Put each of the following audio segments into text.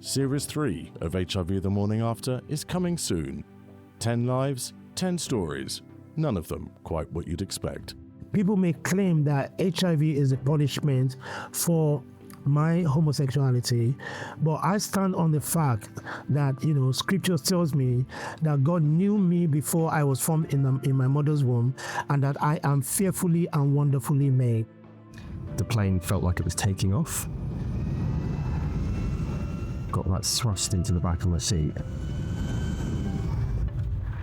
Series 3 of HIV The Morning After is coming soon. 10 lives, 10 stories, none of them quite what you'd expect. People may claim that HIV is a punishment for my homosexuality, but I stand on the fact that, scripture tells me that God knew me before I was formed in my mother's womb, and that I am fearfully and wonderfully made. The plane felt like it was taking off. Got thrust into the back of my seat.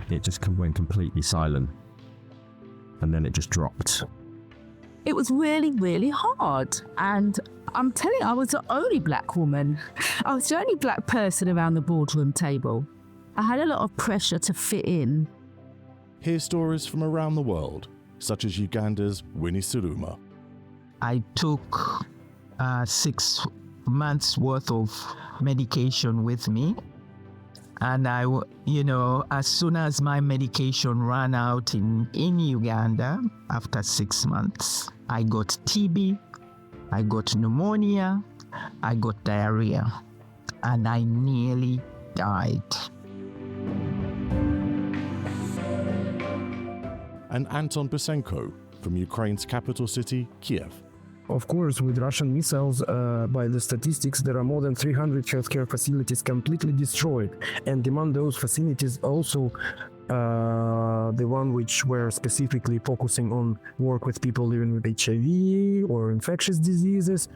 It just went completely silent, and then it just dropped. It was really, really hard. And I'm telling you, I was the only black woman. I was the only black person around the boardroom table. I had a lot of pressure to fit in. Hear stories from around the world, such as Uganda's Winnie Suruma. I took 6 months worth of medication with me. And as soon as my medication ran out in Uganda, after 6 months, I got TB, I got pneumonia, I got diarrhea, and I nearly died. And Anton Busenko from Ukraine's capital city, Kyiv. Of course, with Russian missiles, by the statistics, there are more than 300 healthcare facilities completely destroyed. And among those facilities also the one which were specifically focusing on work with people living with HIV or infectious diseases.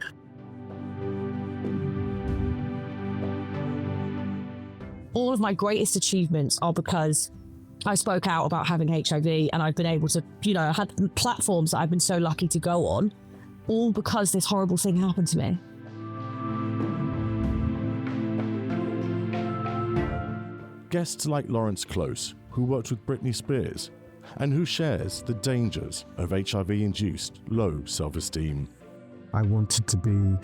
All of my greatest achievements are because I spoke out about having HIV, and I've been able to, I had platforms that I've been so lucky to go on, all because this horrible thing happened to me. Guests like Lawrence Close, who worked with Britney Spears, and who shares the dangers of HIV-induced low self-esteem. I wanted to be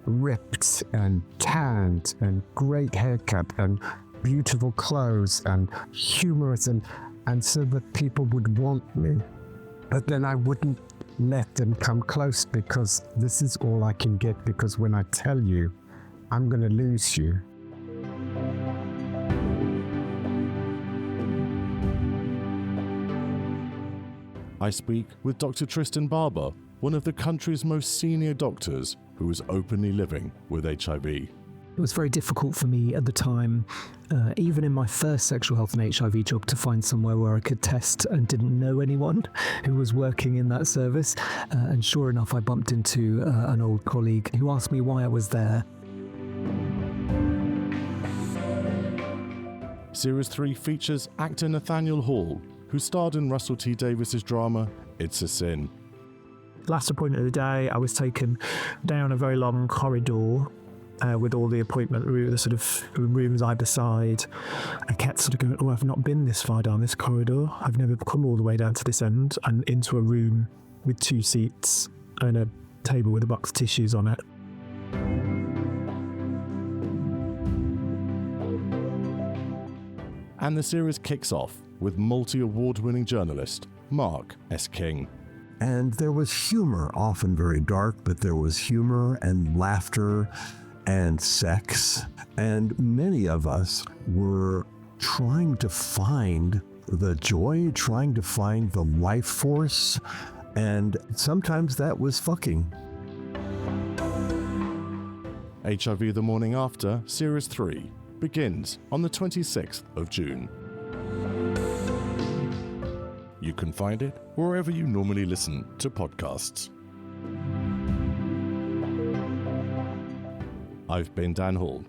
ripped and tanned and great haircut and beautiful clothes and humorous and so that people would want me. But then I wouldn't let them come close because this is all I can get, because when I tell you, I'm going to lose you. I speak with Dr. Tristan Barber, one of the country's most senior doctors who is openly living with HIV. It was very difficult for me at the time, even in my first sexual health and HIV job, to find somewhere where I could test and didn't know anyone who was working in that service. And sure enough, I bumped into an old colleague who asked me why I was there. Series 3 features actor Nathaniel Hall, who starred in Russell T Davis's drama It's a Sin. Last appointment of the day, I was taken down a very long corridor with all the appointment the sort of rooms either side. I kept sort of going, oh, I've not been this far down this corridor. I've never come all the way down to this end, and into a room with 2 seats and a table with a box of tissues on it. And the series kicks off with multi-award-winning journalist Mark S. King. And there was humor, often very dark, but there was humor and laughter and sex. And many of us were trying to find the joy, trying to find the life force, and sometimes that was fucking. HIV The Morning After, Series 3, begins on the 26th of June. You can find it wherever you normally listen to podcasts. I've been Dan Hall.